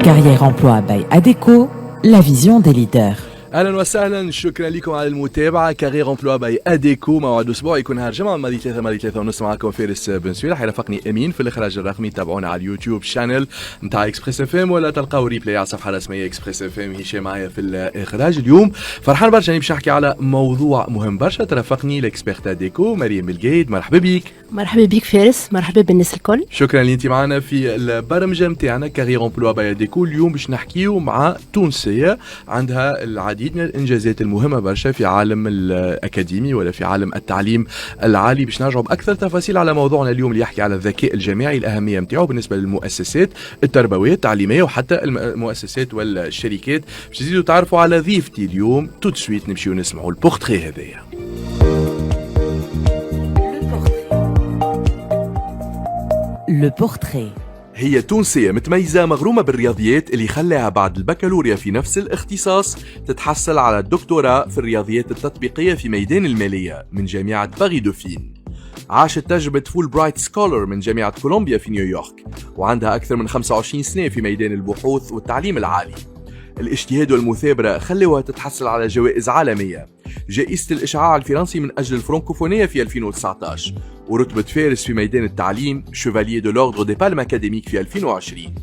Carrière emploi by ADECO, la vision des leaders. اهلا وسهلا، شكرا لكم على المتابعه. كارير امبلوا باي اديكو، موعد اسبوع يكون نهار الجمعه ماضي 3 ونص. معكم فارس بن سويلة، حيرافقني امين في الاخراج الرقمي. تابعونا على اليوتيوب شانل نتاع اكسبريس اف ام، ولا تلقاو ريبلاي على الصفحه الرسميه اكسبريس اف ام. هشام معايا في الاخراج اليوم. فرحان برشا باش نحكي على موضوع مهم برشا. ترافقني الاكسبيرت اديكو مريم بالقايد. مرحبا بيك. مرحبا بك فارس، مرحبا بالناس الكل. شكرا اللي انت معنا في البرمجه نتاعنا كارير امبلوا باي اديكو. اليوم باش نحكيو مع تونسيه عندها العديد من الانجازات المهمة برشا في عالم الأكاديمي ولا في عالم التعليم العالي. باش نرجعوا بأكثر تفاصيل على موضوعنا اليوم اللي يحكي على الذكاء الجامعي، الأهمية متاعه بالنسبة للمؤسسات التربوية التعليمية وحتى المؤسسات والشركات. باش تزيدوا تعرفوا على ضيفتي اليوم. تو سويت نمشيو نسمعوا البورتري هذايا. Le portrait. هي تونسية متميزة مغرومة بالرياضيات اللي خلاها بعد البكالوريا في نفس الاختصاص تتحصل على الدكتوراه في الرياضيات التطبيقية في ميدان المالية من جامعة باري دوفين. عاشت تجربة فول برايت سكولر من جامعة كولومبيا في نيويورك، وعندها أكثر من 25 سنة في ميدان البحوث والتعليم العالي. الاجتهاد والمثابرة خلوها تتحصل على جوائز عالمية، جائزة الإشعاع الفرنسي من أجل الفرنكوفونية في 2019، ورتبة فارس في ميدان التعليم شوفاليي دو لوردر دي بالم أكاديميك في 2020.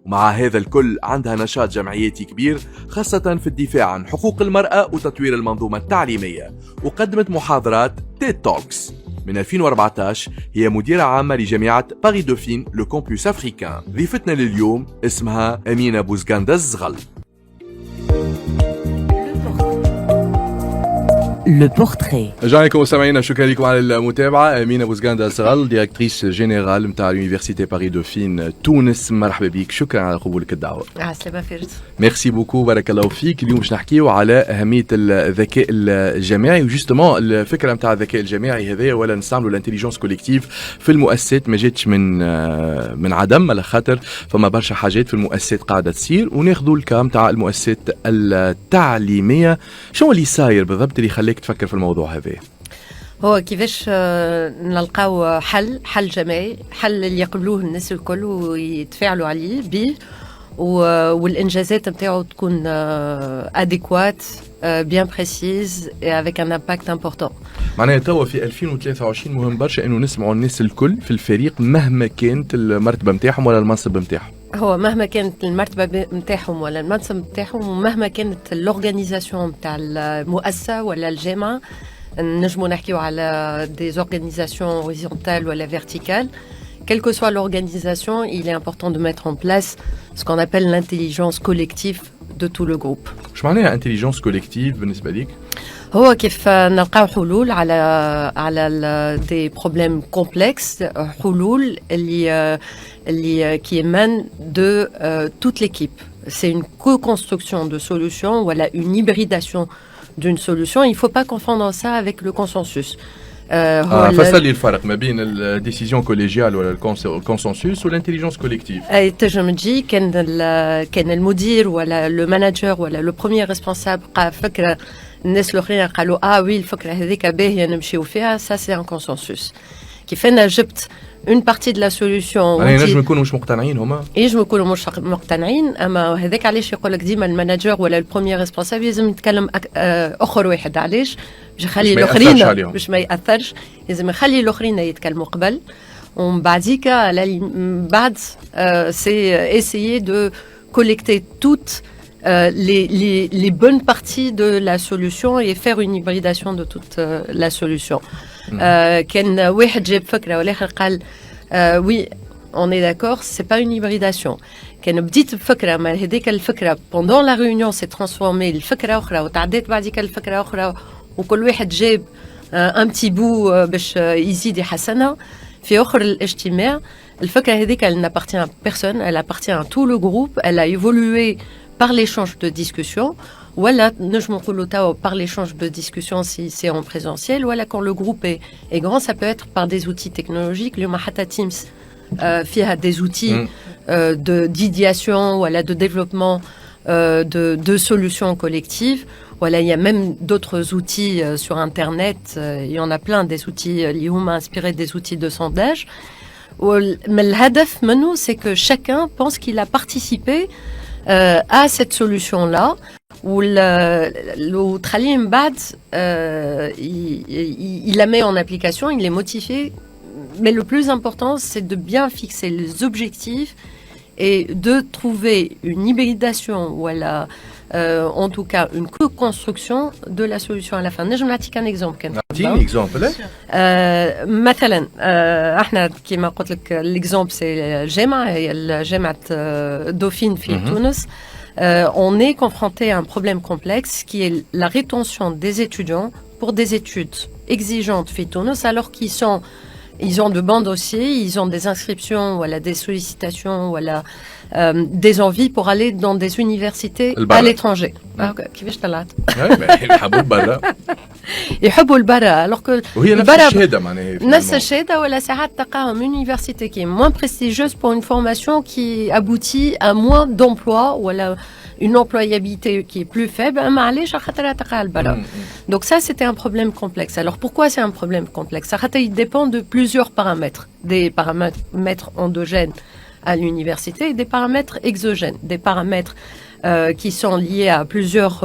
ومع هذا الكل عندها نشاط جمعياتي كبير، خاصة في الدفاع عن حقوق المرأة وتطوير المنظومة التعليمية، وقدمت محاضرات تيد توكس. من 2014 هي مديرة عامة لجامعة باري دوفين لو كامبوس أفريكان. ضيفتنا لليوم اسمها أمينة بوزغاندا الزغل. Le portrait. رجعنا لكم مستمعينا، شكرا لكم على المتابعة. أمينة بوزغاندا الزغل، ديريكتريس جينيرال نتاع اليونيفرسيتي باري دوفين تونس. مرحبا بك، شكرا على قبولك الدعوة. عسلامة فارس. ميرسي بوكو، بارك الله فيك. اليوم باش نحكيو على أهمية الذكاء الجماعي، وجوستومون الفكرة نتاع الذكاء الجماعي هذايا ولا نستعملوا الانتليجنس كوليكتيف في المؤسسات ما جاتش من عدم، على خاطر فما برشا حاجات في المؤسسات قاعدة تصير. وناخذوا الكام نتاع المؤسسات التعليمية. شنو اللي صاير بالضبط اللي يخليك تفكر في الموضوع هذا؟ هو كيفاش نلقاو حل جماعي، حل اللي يقبلوه الناس الكل ويتفاعلوا عليه به، والإنجازات نتاعو تكون adéquate, bien précise et avec un impact important. معناها توا في 2023 مهم برشا انه نسمعوا الناس الكل في الفريق مهما كانت المرتبة نتاعهم ولا المنصب نتاعهم. هو مهما كانت المرتبة نتاعهم ولا المنصب نتاعهم، ومهما كانت l'organisation نتاع المؤسسة ولا الجامعة. نجمو نحكيو على des organisations horizontales ولا verticales. Quelle que soit l'organisation, il est important de mettre en place ce qu'on appelle l'intelligence collective de tout le groupe. شو معناها intelligence collective بالنسبة ليك؟ هو كيف نلقاو حلول على des problèmes complexes، حلول اللي qui émanent de toute l'équipe. C'est une co-construction de solutions ou une hybridation d'une solution. Il ne faut pas confondre ça avec le consensus. فصل لي الفرق ما بين الديسيزيون كوليجيال ولا الكونسنسوس والانتليجنس كوليكتيف. تنجم تجي كان المدير ولا لو مانجر ولا لو بروميير ريسبونسابل قال فكره، الناس الاخرين قالوا وي الفكره هذيك باهيه نمشيو فيها، سا سي ان كونسنسوس. كيف انا جبت اون بارتي دو لا سوليوشن، يعني نجم يكونوا مش مقتنعين هما، ينجموا يكونوا مش مقتنعين، اما هذاك علاش يقول لك ديما المانجر ولا البروميير ريسبونسابل لازم يتكلم اخر واحد. علاش؟ باش يخلي الاخرين باش ما ياثرش، لازم يخلي الاخرين يتكلموا قبل، ومن بعديك بعد سي اسيي دو كوليكتي توت les bonnes parties de la solution et faire une hybridation de toute la solution. كان واحد جاب فكرة والآخر قال oui on est d'accord, c'est pas une hybridation. كان بديت بفكرة، ما هذيك الفكرة pendant la réunion s'est transformée لفكرة أخرى، وتعديت بعديك الفكرة أخرى، وكل واحد جاب un petit bout باش يزيد يحسنها في آخر الاجتماع. الفكرة هذيك elle n'appartient à personne, elle appartient à tout le groupe, elle a évolué par l'échange de discussion, voilà, par l'échange de discussion si c'est en présentiel, voilà, quand le groupe est grand, ça peut être par des outils technologiques. Le Mahata Teams a des outils d'idéation, voilà, de développement de solutions collectives. Voilà, il y a même d'autres outils sur Internet, il y en a plein, des outils Lioum inspirés des outils de sondage. Mais le hadaf, c'est que chacun pense qu'il a participé à cette solution-là, où le Tralim Bad, il la met en application, il est motivé. Mais le plus important, c'est de bien fixer les objectifs et de trouver une hybridation ou en tout cas une co-construction de la solution à la fin. Je vais vous donner un exemple. Un exemple. مثلا احنا كما قلت لك l'exemple c'est جامعة Dauphine في تونس. On est confronté à un problème complexe qui est la rétention des étudiants pour des études exigeantes في تونس alors ils ont de bons dossiers, ils ont des inscriptions, voilà, des sollicitations, voilà, des envies pour aller dans des universités à l'étranger. كيفاش طلعت؟ يحبوا البرا. يحبوا البرا alors que وهي نفس الشهادة معناها. نفس الشهادة ولا ساعات تلقاهم université qui est moins prestigieuse pour une formation qui aboutit à moins d'emplois ولا une employabilité qui est plus faible. Donc ça, c'était un problème complexe. Alors pourquoi c'est un problème complexe? Il dépend de plusieurs paramètres. Des paramètres endogènes à l'université et des paramètres exogènes. Des paramètres qui sont liés à plusieurs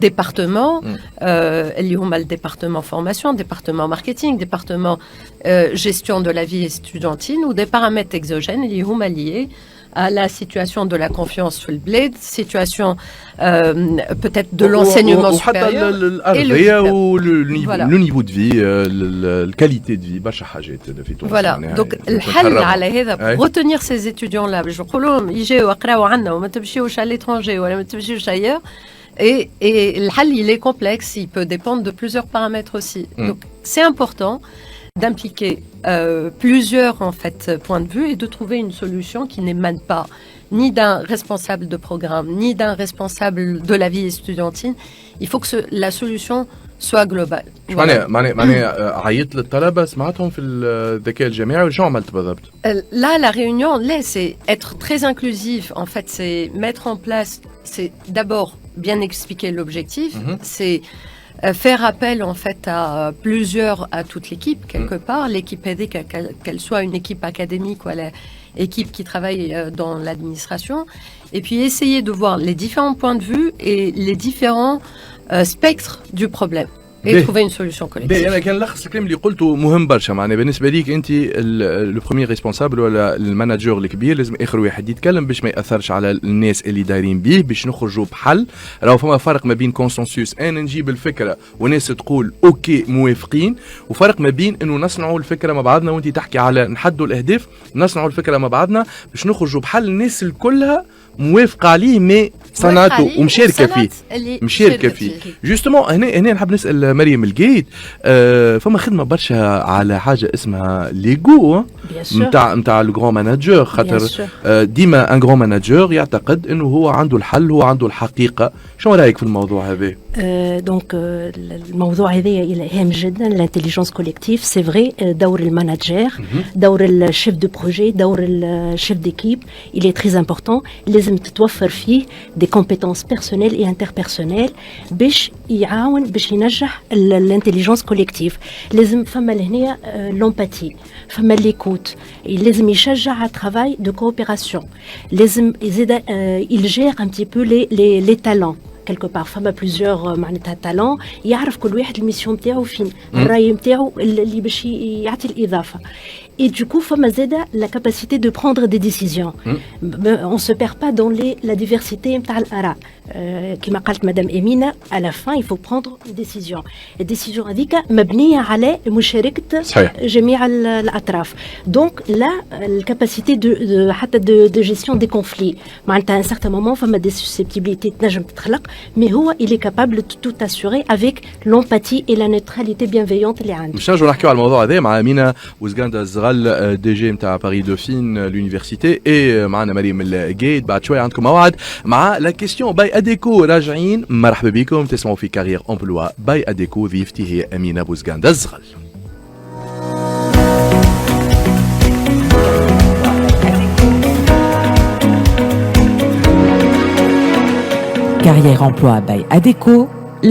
départements. Le département formation, département marketing, département gestion de la vie estudiantine, ou des paramètres exogènes liés à la situation de la confiance sur le bled, situation peut-être de l'enseignement supérieur et le niveau de vie, la qualité de vie. Voilà, donc الحل على هذا pour retenir ces étudiants-là, je نقول لهم يجيو يقراو عندنا وما تمشيوش à l'étranger ولا ما تمشيوش ailleurs. Et le hal, il est complexe, il peut dépendre de plusieurs paramètres aussi. Donc c'est important d'impliquer plusieurs en fait points de vue et de trouver une solution qui n'émane pas ni d'un responsable de programme ni d'un responsable de la vie estudiantine. Il faut que la solution soit globale. معناها عيطت للطلبة سمعتهم في الذكاء الجماعي وشو عملت بالضبط؟ Là, la réunion, là, c'est être très inclusif. En fait, c'est mettre en place, c'est d'abord bien expliquer l'objectif, c'est faire appel en fait à toute l'équipe quelque part, l'équipe aidée, qu'elle soit une équipe académique ou l'équipe qui travaille dans l'administration, et puis essayer de voir les différents points de vue et les différents spectres du problème. Et trouver une solution collective. أنا كان لخص الكلام اللي قلته مهم برشا معناها بالنسبة ليك أنت لو بروميير ريسبونسابل ولا المانجر الكبير لازم آخر واحد يتكلم باش ما يأثرش على الناس اللي دايرين بيه باش نخرجوا بحل. راهو فما فرق ما بين كونسنسوس أنا نجيب الفكرة وناس تقول أوكي موافقين، وفرق ما بين إنه نصنعوا الفكرة مع بعضنا وأنت تحكي على نحدوا الأهداف نصنعوا الفكرة مع بعضنا باش نخرجوا بحل الناس الكلها موافقة عليه مي صنعته ومشاركة فيه جوستومون. هنا نحب نسأل مريم الجيد، فما خدمة برشا على حاجة اسمها ليغو نتاع الجرون ماناجور، خاطر ديما ان جرون ماناجور يعتقد انه هو عنده الحل، هو عنده الحقيقة. شو رأيك في الموضوع هذا؟ دونك الموضوع هذا هام جدا. الانتليجنس كوليكتيف سي فري دور الماناجر، دور الشيف دو بروجي، دور الشيف ديكيب il est très important. لازم تتوفر فيه des compétences personnelles et interpersonnelles باش يعاون باش ينجح الانتليجنس كوليكتيف. لازم فما لهنا لومباتي، فما ليكوت، لازم يشجع على travail de coopération، لازم يزيد يجير un petit peu les talents quelque part. فما plusieurs معناتها talents، يعرف كل واحد الميسيون نتاعو فين، الراي نتاعو اللي باش يعطي الإضافة. Et du coup, femme zeda la capacité de prendre des décisions. On se perd pas dans la diversité نتاع الآراء. كما قالت مدام إمينة، à la fin il faut prendre une décision. الديسيجن هذيك مبنية على مشاركة جميع الأطراف. Donc là, la capacité de حتى de gestion des conflits. معناتها à un certain moment فما des susceptibilités تنجم تتخلق، mais هو il est capable de tout assurer avec l'empathie et la neutralité bienveillante اللي عنده. مش نرجعوا نحكيوا على الموضوع هذا مع أمينة وزغاندا الزغال دي جي نتاع باري دوفين لونيفرسيتي، اي معنا مريم الجيد. بعد شويه عندكم موعد مع لا كيستيون باي اديكو. راجعين، مرحبا بكم، تسمعوا في كارير امبلوا باي اديكو. ضيفتي هي امينه بوزغاندا الزغال. Carrière emploi by ADECO,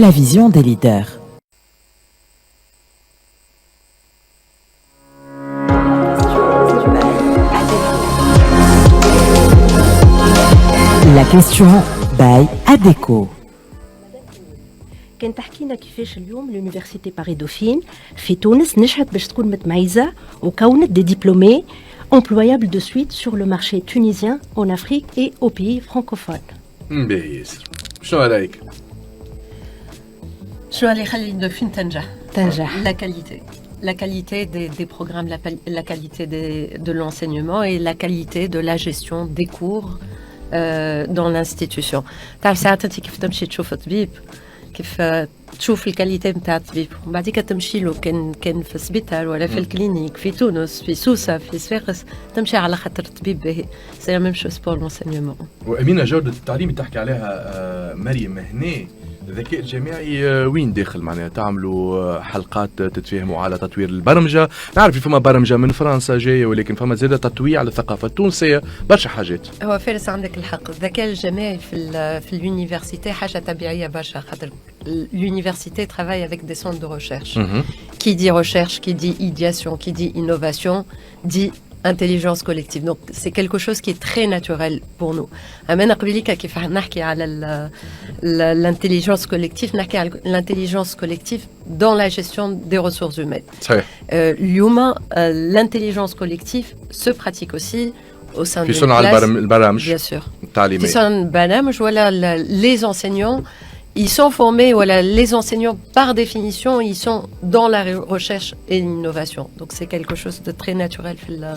la vision des leaders. La question by Adéco. كان تحكينا كيفاش اليوم l'université Paris Dauphine في تونس نجحت باش تكون متميزة وكونت des diplômés employables de suite sur le marché tunisien, en Afrique et aux pays francophones. باهي ياسر. شنو رايك؟ شنو اللي يخلي دوفين تنجح؟ تنجح. La qualité des programmes, la qualité de l'enseignement et la qualité de la gestion des cours dans l'institution. تعرف ساعات انت كيف تمشي تشوف طبيب كيف تشوف الكاليتي نتاع الطبيب ومن بعد تمشي له كان في السبيطار ولا في الكلينيك في تونس في سوسه في صفاقس تمشي على خاطر الطبيب باهي سي لا ميم شوز بور لونسينيومون. وامينه جوده التعليم اللي تحكي عليها مريم هنا الذكاء الجامعي وين داخل معناها تعملوا حلقات تتفاهموا على تطوير البرمجه نعرف فما برمجه من فرنسا جايه ولكن فما زاده تطويع على الثقافه التونسيه برشا حاجات. هو فارس عندك الحق الذكاء الجامعي في اليونيفرسيتي حاجه طبيعيه برشا خاطر l'université travaille avec des centres de recherche. Qui dit recherche, qui dit idéation, qui dit innovation, dit intelligence collective. Donc c'est quelque chose qui est très naturel pour nous. أنا قبليك كيف نحكي على l'intelligence collective, نحكي على l'intelligence collective dans la gestion des ressources humaines. صحيح. اليوم l'intelligence collective se pratique aussi au sein de البرامج. Bien sûr. التعليمية. في صنع البرامج ولا les enseignants ils sont formés, voilà, les enseignants par définition, ils sont dans la recherche et l'innovation. Donc c'est quelque chose de très naturel في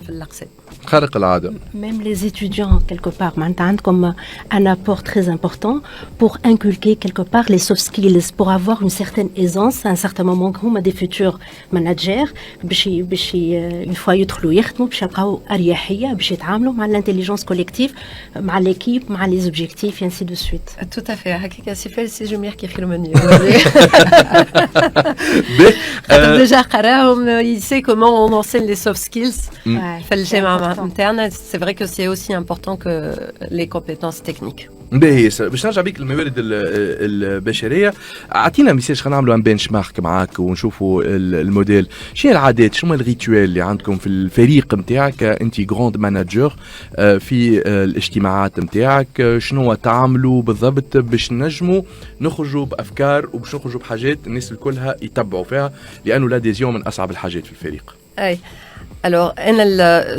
l'accès. خارق العادة. Même les étudiants, quelque part, maintenant, comme un apport très important pour inculquer quelque part les soft skills, pour avoir une certaine aisance à un certain moment, comme des futurs managers, une fois يدخلوا يخدموا باش يلقاو أريحية باش يتعاملوا مع l'intelligence collective, مع l'équipe, مع les objectifs et ainsi de suite. Tout à fait. حقيقة سي جميل كي خير مني. Déjà قراهم, il sait comment on enseigne les soft skills. في الجامعة interne, c'est vrai que c'est aussi important que les compétences techniques. باهي باش نرجع بيك للموارد البشريه اعطينا مثال خلينا نعملوا ان بنش مارك معاك ونشوفوا الموديل شنو العادات شنو الريتوال اللي عندكم في الفريق نتاعك انت جراند مانجر في الاجتماعات نتاعك شنو تعملوا بالضبط باش نجموا نخرجوا بافكار وباش نخرجوا بحاجات الناس الكلها يتبعوا فيها لانه l'adhésion من اصعب الحاجات في الفريق. اي Alors,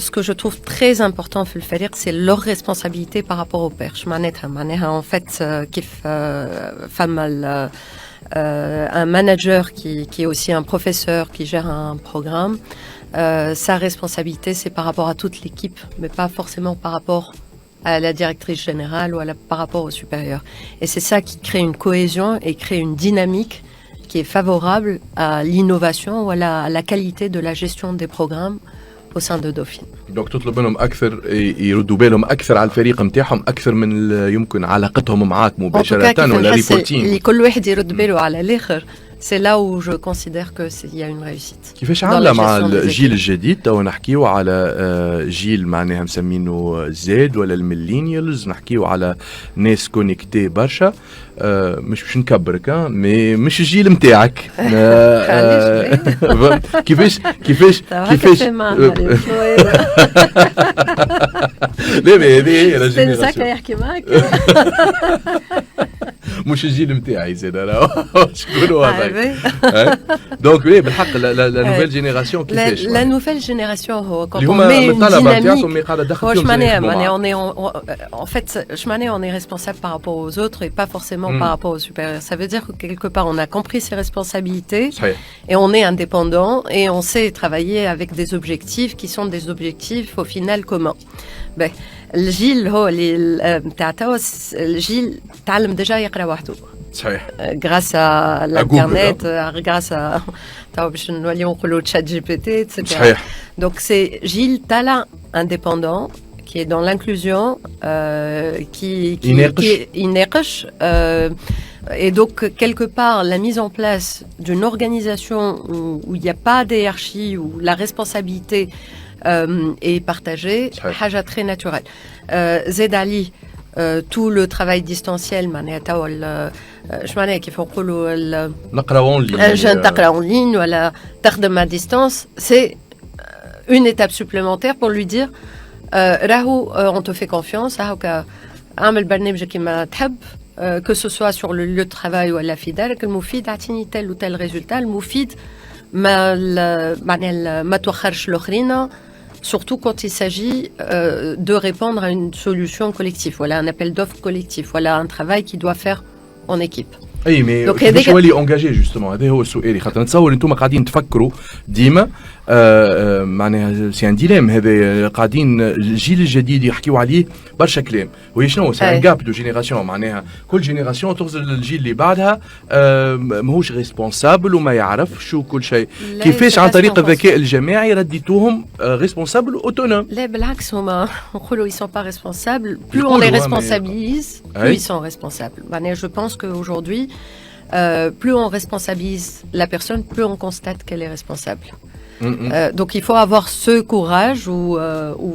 ce que je trouve très important في الفريق, c'est leur responsabilité par rapport au pairs. معناتها en fait, un manager qui est aussi un professeur qui gère un programme, sa responsabilité, c'est par rapport à toute l'équipe, mais pas forcément par rapport à la directrice générale ou par rapport au supérieur. Et c'est ça qui crée une cohésion et crée une dynamique qui est favorable à l'innovation ou à la qualité de la gestion des programmes au sein de Dauphine. Donc تطلب منهم اكثر يردوا بالهم اكثر على الفريق نتاعهم اكثر من يمكن علاقتهم معاك مباشره ولا ريبورتين. اللي كل واحد يرد باله على الاخر. C'est là où je considère qu'il y a une réussite. كيفاش عامله مع الجيل الجديد تو نحكيو على جيل معناها مسمينه زاد ولا الميلينيالز نحكيو على ناس كونيكتي برشا مش باش نكبرك مي مش الجيل نتاعك كيفاش لا مي هذه هي الجينيراسيون يحكي معك مش الجيل نتاعي زاد انا شكون هذا دونك وي بالحق لا نوفيل جينيراسيون كيفاش لا نوفيل جينيراسيون هو كون on met une dynamique واش معناها en fait on est responsable par rapport aux autres et pas forcément par rapport aux supérieurs. Ça veut dire que quelque part on a compris ses responsabilités et on est indépendant et on sait travailler avec des objectifs qui sont des objectifs au final communs. Ben الجيل هو اللي نتاع توا الجيل تعلم ديجا يقرا وحده. صحيح. grâce à l'internet, grâce à توا باش نوليو نقولوا تشات جي بي تي etc. صحيح. Donc c'est Gilles Tala indépendant qui est dans l'inclusion qui يناقش et donc quelque part la mise en place d'une organisation où il n'y a pas de hiérarchie où la responsabilité est partagée, حاجة très naturelle. زاد عليه tout le travail distanciel معناها توا اش معناها كيف نقولوا نقراو اون لين جن تقرا اون لين ولا تخدم à distance, c'est une étape supplémentaire pour lui dire راهو on te fait confiance هاكا اعمل برنامج كيما تحب que ce soit sur le lieu de travail ولا في دارك. المفيد اعطيني tel ou tel résultat. المفيد ما توخرش الاخرين, surtout quand il s'agit de répondre à une solution collective. Voilà un appel d'offres collectif. Voilà un travail qui doit faire en équipe. اي مي كيفاش يولي اونجاجي جوستومون؟ هذا هو السؤال. خاطر نتصور انتم قاعدين تفكروا ديما معناها سي ان ديليم. هذا قاعدين الجيل الجديد يحكيوا عليه برشا كلام. وهي شنو سي ان جاب دو جينيراسيون. معناها كل جينيراسيون تغزل للجيل اللي بعدها ماهوش ريسبونسابل وما يعرفش وكل شيء. كيفاش عن طريق الذكاء الجماعي رديتوهم ريسبونسابل اوتونوم؟ لا بالعكس, هما نقولوا ils sont pas responsables. Plus on les responsabilise, plus ils sont responsables. معناها je pense qu'aujourd'hui plus on responsabilise la personne, plus on constate qu'elle est responsable. Donc il faut avoir ce courage ou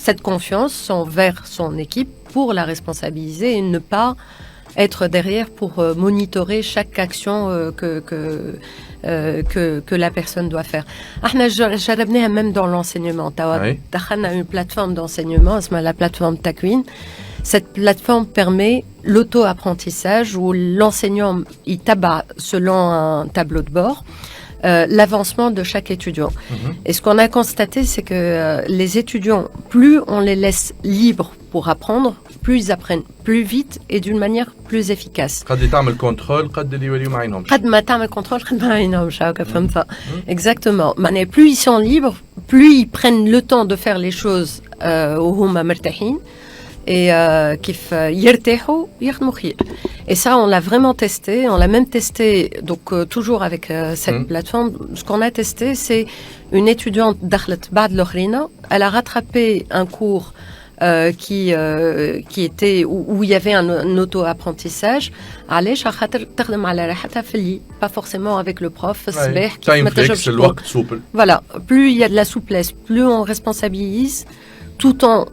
cette confiance envers son équipe pour la responsabiliser et ne pas être derrière pour monitorer chaque action que la personne doit faire. احنا جربناها même dans l'enseignement. دخلنا une plateforme d'enseignement اسمها la plateforme Takwin. Cette plateforme permet l'auto-apprentissage où l'enseignant il tabac selon un tableau de bord l'avancement de chaque étudiant. Et ce qu'on a constaté, c'est que les étudiants, plus on les laisse libres pour apprendre, plus ils apprennent plus vite et d'une manière plus efficace. قد تعمل كنترول قد اللي يوليو ما عينهمش. قد ما تعمل كنترول قد ما عينهمش. هاكا فهمت. Exactement. معناها plus ils sont libres, plus ils prennent le temps de faire les choses وهما مرتاحين. Et كيف يرتاحوا يخدموا خير. Et ça, on l'a vraiment testé. On l'a même testé, donc toujours avec cette plateforme. Ce qu'on a testé, c'est une étudiante d'Akhlet Bad Lohrina. Elle a rattrapé un cours qui était où il y avait un auto-apprentissage. علاش خاطر تخدم على راحتها في اللي pas forcément avec le prof في الصباح. الوقت سوبل. Voilà. Plus il y a de la souplesse, plus on responsabilise, tout en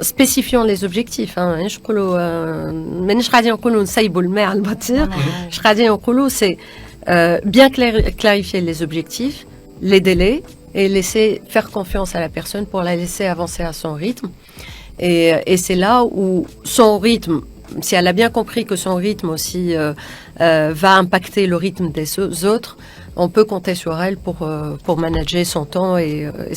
spécifiant les objectifs. مانيش قاعدين نقولوا نسيبوا الماء على البطيخ. اش قاعدين نقولوا c'est bien clarifier les objectifs, les délais et laisser faire confiance à la personne pour la laisser avancer à son rythme. Et c'est là où son rythme, si elle a bien compris que son rythme aussi va impacter le rythme des autres, on peut compter sur elle pour manager son temps et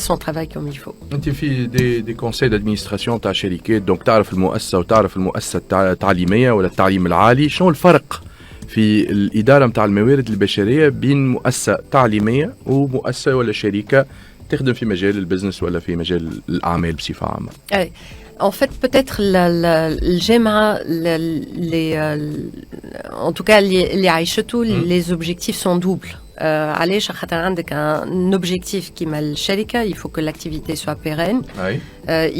son travail comme il faut. انت في دي كونساي دادمينستراسيون تاع شركات، دونك تعرف المؤسسه وتعرف المؤسسه التعليميه ولا التعليم العالي. شنو الفرق في الاداره نتاع الموارد البشريه بين مؤسسه تعليميه ومؤسسه ولا شركه تخدم في مجال البزنس ولا في مجال الاعمال بصفه عامه؟ En fait, peut-être le GEMA, en tout cas, les objectifs sont doubles. علاش خاطر عندك un objectif qui m'a le sharika, il faut que l'activité soit pérenne.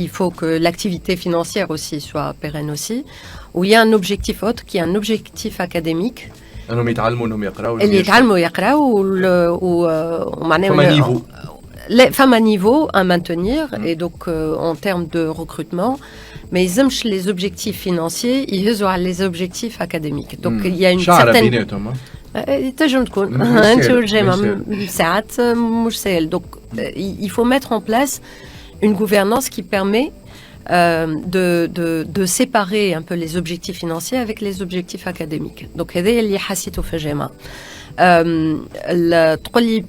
Il faut que l'activité financière aussi soit pérenne aussi. Où il y a un objectif autre qui est un objectif académique. انهم يتعلموا انهم يقراوا. اللي يتعلموا يقراوا ومعناها les femmes à niveau à maintenir et donc en termes de recrutement, mais ils aiment les objectifs financiers, ils ont les objectifs académiques. Donc il y a une certaine تنجم تكون انت والجامعة ساعات مش سهل. Donc il faut mettre en place une gouvernance qui permet de séparer un peu les objectifs financiers avec les objectifs académiques. Donc هذا اللي حسيته في الجامعة.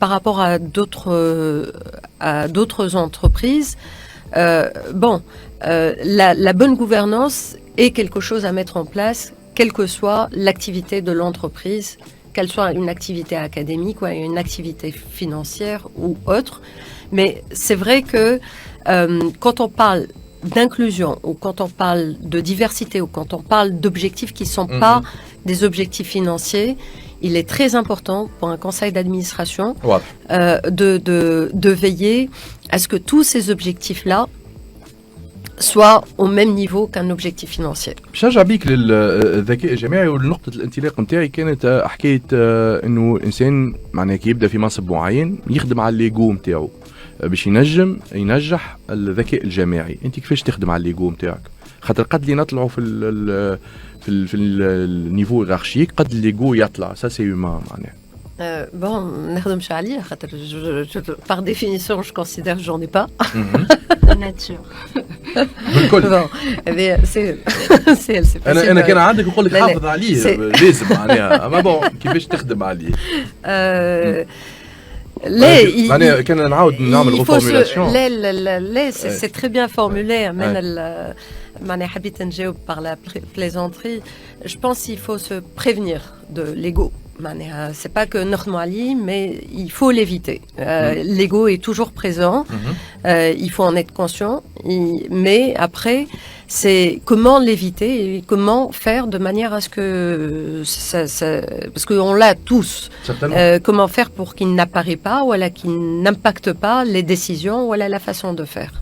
Par rapport à d'autres entreprises, la bonne gouvernance est quelque chose à mettre en place, quelle que soit l'activité de l'entreprise, qu'elle soit une activité académique ou une activité financière ou autre. Mais c'est vrai que quand on parle d'inclusion ou quand on parle de diversité ou quand on parle d'objectifs qui ne sont pas des objectifs financiers, il est très important pour un conseil d'administration de veiller à ce que tous ces objectifs-là soient au même niveau qu'un objectif financier. شجع بيك للذكاء الجماعي، ونقطة الانطلاق نتاعي كانت حكاية انه الانسان معناها كي يبدا في منصب معين يخدم على الليجو نتاعو باش ينجح الذكاء الجماعي. انت كيفاش تخدم على الليجو نتاعك؟ خاطر قد لي نطلعوا في النيفو هيرارشيك قد الليجو يطلع، سا سي هيومان معناها. Bon, نخدمش عليه خاطر par définition je considère que j'en ai pas. nature. Bon, c'est انا كان عندك نقول لك حافظ عليه لازم معناها اما بون كيفاش تخدم عليه لا كان نعاود نعمل ريفورمولاسيون لا c'est très bien formulé معناها حبيت نجاوب par la plaisanterie. Je pense qu'il faut se prévenir de l'ego. C'est pas que نخدموا عليه mais il faut l'éviter. L'ego est toujours présent. Il faut en être conscient. Mais après, c'est comment l'éviter et comment faire de manière à ce que parce qu'on l'a tous. Comment faire pour qu'il n'apparaît pas ou qu'il n'impacte pas les décisions ou la façon de faire.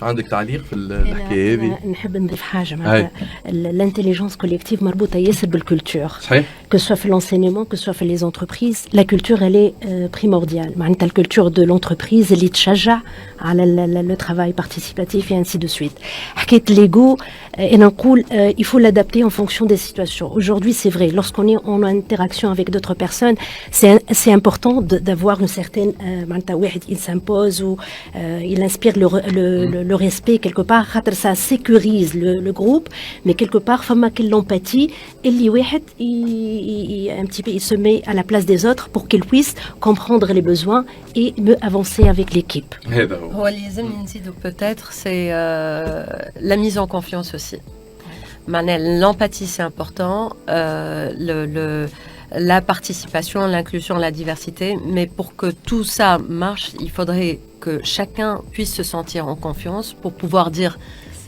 عندك تعليق في الحكايه هذه؟ نحب نضيف حاجه معناتها الانتيليجنس كوليكتيف مربوطه ياسر بالكولتور. صحيح. Que ce soit في l'enseignement, que ce soit في les entreprises, la culture elle est primordiale. معناتها الكولتور de l'entreprise اللي تشجع على le travail participatif et ainsi de suite. حكايه ليغو انا نقول il faut l'adapter en fonction des situations. Aujourd'hui c'est vrai, lorsqu'on est en interaction avec d'autres personnes, c'est important d'avoir une certaine معناتها واحد il s'impose ou il inspire le respect quelque part, ça sécurise le groupe, mais quelque part, fama que l'empathie, un petit peu, il se met à la place des autres pour qu'ils puissent comprendre les besoins et mieux avancer avec l'équipe. Peut-être, c'est la mise en confiance aussi. L'empathie, c'est important. La participation, l'inclusion, la diversité, mais pour que tout ça marche, il faudrait que chacun puisse se sentir en confiance pour pouvoir dire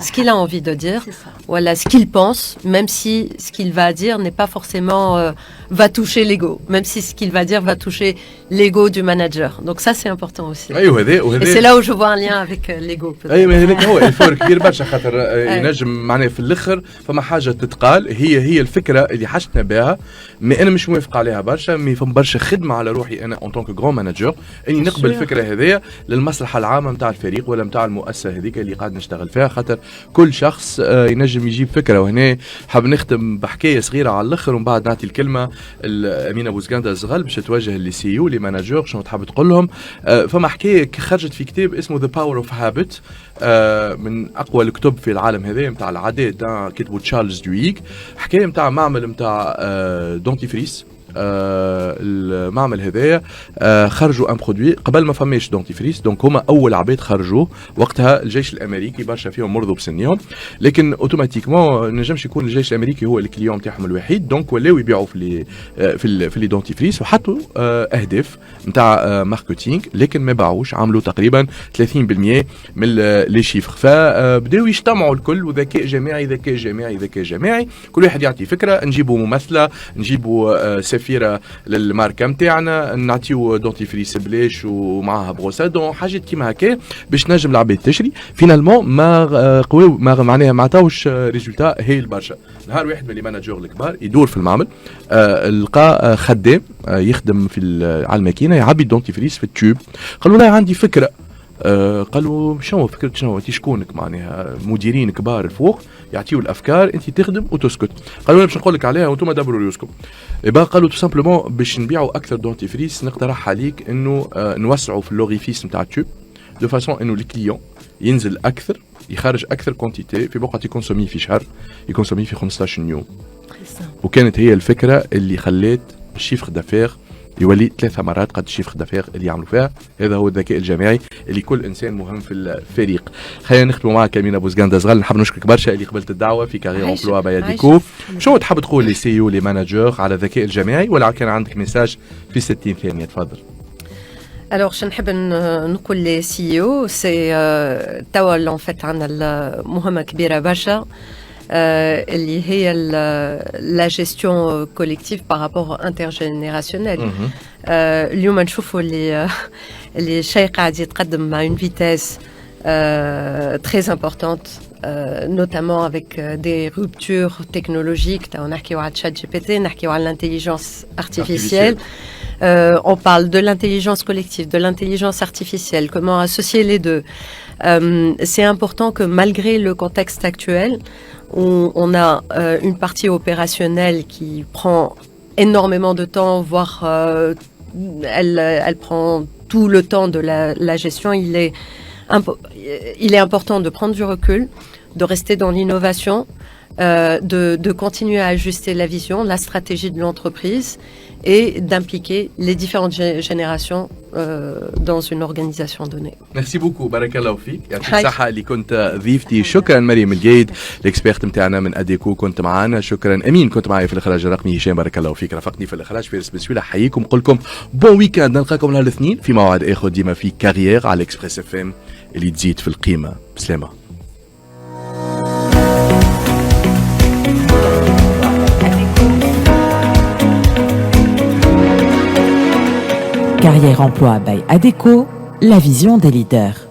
ce qu'il a envie de dire, voilà ce qu'il pense, même si ce qu'il va dire n'est pas forcément va toucher l'ego, même si ce qu'il va dire va toucher l'ego du manager. Donc ça c'est important aussi. Et c'est là où je vois un lien avec l'ego. ايوه هذاك هو الفرق كبير برشا خاطر ينجم معناه في الاخر فما حاجه تتقال هي الفكره اللي حشتنا بها مي انا مش موافق عليها برشا مي فما برشا خدمه على روحي انا اون طونك غران مانجر اني نقبل الفكره هذيا للمصلحه العامه نتاع الفريق ولا نتاع المؤسسه هذيك اللي قاعد نشتغل فيها خاطر كل شخص ينجم يجيب فكره وهنا حاب نختم بحكايه صغيره على الاخر ومن بعد نعطي الكلمه امينه بوزغاندا الزغل باش توجه للسي او لي مانجر شنو تحب تقول لهم. فما حكايه خرجت في كتاب اسمه ذا باور اوف هابت من اقوى الكتب في العالم هذا نتاع العادات كتبه تشارلز دويغ. حكايه نتاع معمل نتاع دونتيفريس المعمل هذايا خرجوا ان برودوي قبل ما فماش دونتيفريس دونك هما اول عباد خرجوه وقتها الجيش الامريكي برشا فيهم مرضوا بسنيهم لكن اوتوماتيكمون نجمش يكون الجيش الامريكي هو الكليون تاعهم الوحيد دونك ولاو يبيعوا في لي دونتيفريس وحطوا اهداف نتاع ماركتينغ لكن ما باعوش عملوا تقريبا 30% من لي شيفر فبداو يجتمعوا الكل وذكاء جماعي ذكاء جماعي ذكاء جماعي كل واحد يعطي فكره نجيبوا ممثله نجيبوا سفيره للماركه نتاعنا نعطيو دونتيفريس بلاش ومعاها بروسادون حاجات كيما هكا باش نجم العباد تشري فينالمون ما قويو ما معناها ما عطاوش ريزولتا هايل برشا. نهار واحد من لي ماناجور الكبار يدور في المعمل لقى خدام يخدم على الماكينه يعبي الدونتيفريس في التيوب قالوا لا عندي فكره قالوا شنو فكرت شنو انت شكونك معناها مديرين كبار الفوق يعطيو الافكار انت تخدم وتسكت قالوا باش نقول لك عليها وانتم دبروا ريوسكم يبقى قالوا تو سامبلومون باش نبيعوا اكثر دونتيفريس نقترح عليك انه نوسعوا في اللوريفيس نتاع التيوب دو فاسون انه الكليون ينزل اكثر يخرج اكثر كونتيتي في بقعه يكونسومي في شهر يكونسومي في 15 يوم وكانت هي الفكره اللي خلات الشيفر دافير يولي 3 مرات قد الشيفر دافير اللي يعملوا فيها. هذا هو الذكاء الجماعي اللي كل انسان مهم في الفريق. خلينا نختموا معك امينه بوزغاندا زغل نحب نشكرك برشا اللي قبلت الدعوه في كارير امبلوا باياديكو. شنو تحب تقول لي سي او لي مانجر على الذكاء الجماعي ولا كان عندك ميساج في 60 ثانيه تفضل. Alors, je نحب نقول لي سي او سي توا لون فيت عندنا مهمه كبيره برشا اللي هي la gestion collective par rapport intergénérationnel. اليوم نشوفوا اللي الشيء قاعد يتقدم مع une vitesse très importante notamment avec des ruptures technologiques. On نحكيو على ChatGPT, نحكيو على l'intelligence artificielle. On parle de l'intelligence collective, de l'intelligence artificielle, comment associer les deux. C'est important que malgré le contexte actuel, on a une partie opérationnelle qui prend énormément de temps, voire elle prend tout le temps de la gestion. Il est important de prendre du recul, de rester dans l'innovation, de continuer à ajuster la vision, la stratégie de l'entreprise et d'impliquer les différentes générations dans une organisation donnée. Merci beaucoup. بارك الله فيك. يعطيك الصحة اللي كنت ضيفتي. شكرا مريم الجيد الاكسبيرت نتاعنا من اديكو كنت معنا. شكرا امين كنت معي في الاخراج الرقمي. هشام بارك الله فيك رافقني في الاخراج. فارس بسويلة حييكم نقول لكم بون ويكاند. نلقاكم نهار الاثنين في موعد اخر ديما في كارير على اكسبريس اف ام اللي تزيد في القيمة. بسلامة. Carrière emploi by ADECO, la vision des leaders.